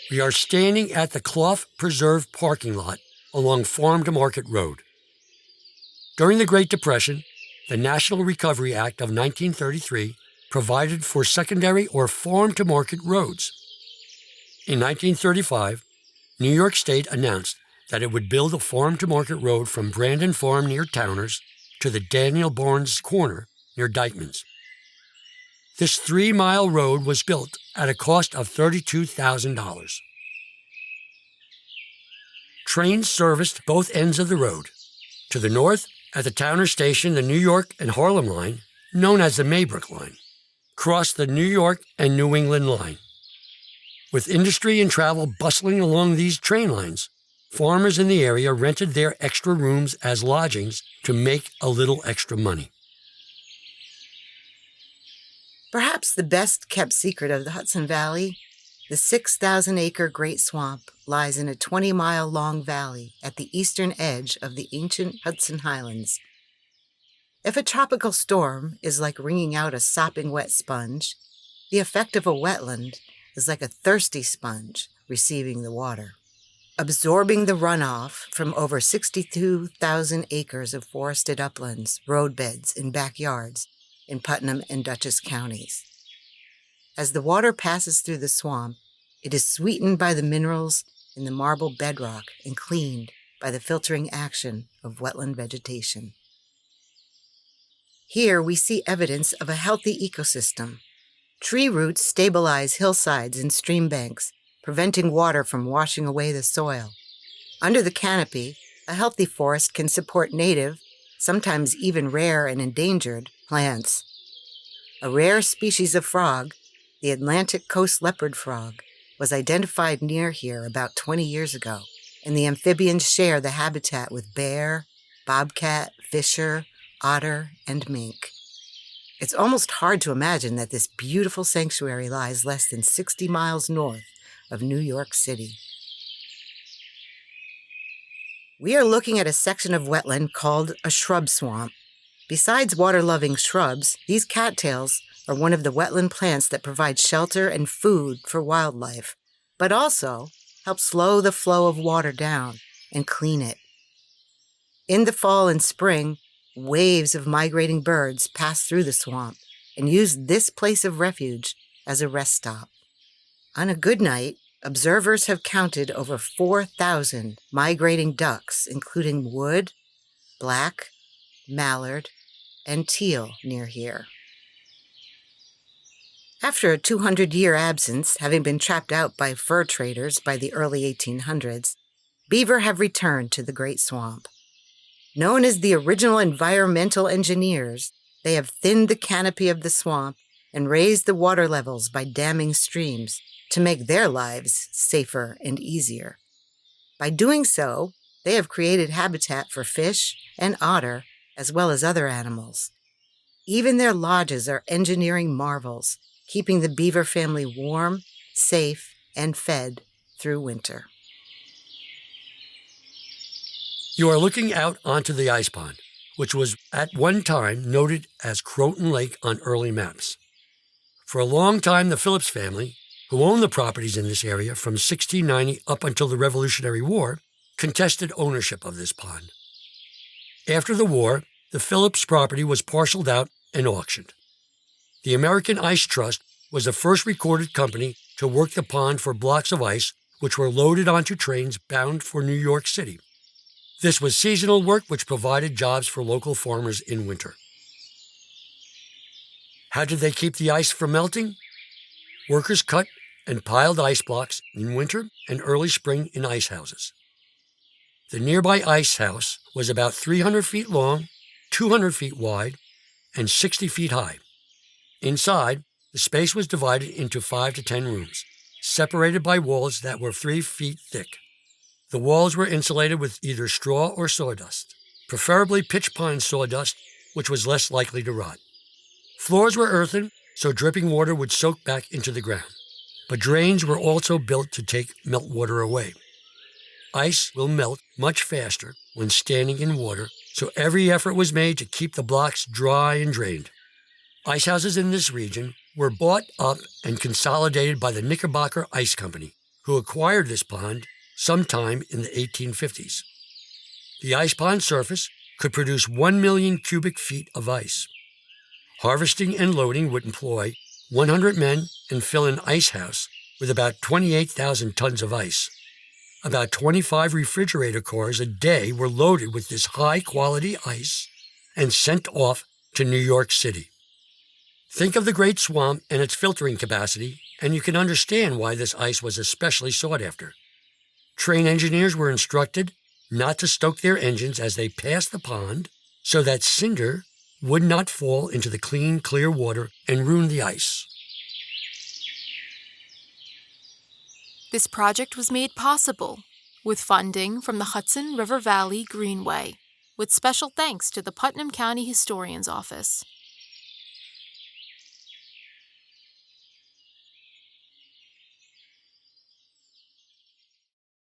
We are standing at the Clough Preserve parking lot along Farm to Market Road. During the Great Depression, the National Recovery Act of 1933 provided for secondary or farm-to-market roads. In 1935, New York State announced that it would build a farm-to-market road from Brandon Farm near Towners to the Daniel Barnes Corner near Dykeman's. This 3-mile road was built at a cost of $32,000. Trains serviced both ends of the road. To the north, at the Towner Station, the New York and Harlem line, known as the Maybrook line, crossed the New York and New England line. With industry and travel bustling along these train lines, farmers in the area rented their extra rooms as lodgings to make a little extra money. Perhaps the best-kept secret of the Hudson Valley, the 6,000-acre Great Swamp lies in a 20-mile-long valley at the eastern edge of the ancient Hudson Highlands. If a tropical storm is like wringing out a sopping wet sponge, the effect of a wetland is like a thirsty sponge receiving the water, absorbing the runoff from over 62,000 acres of forested uplands, roadbeds, and backyards in Putnam and Dutchess counties. As the water passes through the swamp, it is sweetened by the minerals in the marble bedrock and cleaned by the filtering action of wetland vegetation. Here we see evidence of a healthy ecosystem. Tree roots stabilize hillsides and stream banks, preventing water from washing away the soil. Under the canopy, a healthy forest can support native, sometimes even rare and endangered, plants. A rare species of frog, the Atlantic coast leopard frog, was identified near here about 20 years ago, and the amphibians share the habitat with bear, bobcat, fisher, otter, and mink. It's almost hard to imagine that this beautiful sanctuary lies less than 60 miles north of New York City. We are looking at a section of wetland called a shrub swamp. Besides water-loving shrubs, these cattails are one of the wetland plants that provide shelter and food for wildlife, but also help slow the flow of water down and clean it. In the fall and spring, waves of migrating birds pass through the swamp and use this place of refuge as a rest stop. On a good night, observers have counted over 4,000 migrating ducks, including wood, black, mallard, and teal near here. After a 200-year absence, having been trapped out by fur traders by the early 1800s, beaver have returned to the Great Swamp. Known as the original environmental engineers, they have thinned the canopy of the swamp and raised the water levels by damming streams to make their lives safer and easier. By doing so, they have created habitat for fish and otter, as well as other animals. Even their lodges are engineering marvels, keeping the beaver family warm, safe, and fed through winter. You are looking out onto the ice pond, which was at one time noted as Croton Lake on early maps. For a long time, the Phillips family, who owned the properties in this area from 1690 up until the Revolutionary War, contested ownership of this pond. After the war, the Phillips property was parceled out and auctioned. The American Ice Trust was the first recorded company to work the pond for blocks of ice which were loaded onto trains bound for New York City. This was seasonal work which provided jobs for local farmers in winter. How did they keep the ice from melting? Workers cut and piled ice blocks in winter and early spring in ice houses. The nearby ice house was about 300 feet long, 200 feet wide, and 60 feet high. Inside, the space was divided into 5 to 10 rooms, separated by walls that were 3 feet thick. The walls were insulated with either straw or sawdust, preferably pitch pine sawdust, which was less likely to rot. Floors were earthen, so dripping water would soak back into the ground, but drains were also built to take meltwater away. Ice will melt much faster when standing in water, so every effort was made to keep the blocks dry and drained. Ice houses in this region were bought up and consolidated by the Knickerbocker Ice Company, who acquired this pond sometime in the 1850s. The ice pond surface could produce 1 million cubic feet of ice. Harvesting and loading would employ 100 men and fill an icehouse with about 28,000 tons of ice. About 25 refrigerator cars a day were loaded with this high-quality ice and sent off to New York City. Think of the Great Swamp and its filtering capacity, and you can understand why this ice was especially sought after. Train engineers were instructed not to stoke their engines as they passed the pond so that cinder would not fall into the clean, clear water and ruin the ice. This project was made possible with funding from the Hudson River Valley Greenway, with special thanks to the Putnam County Historian's Office.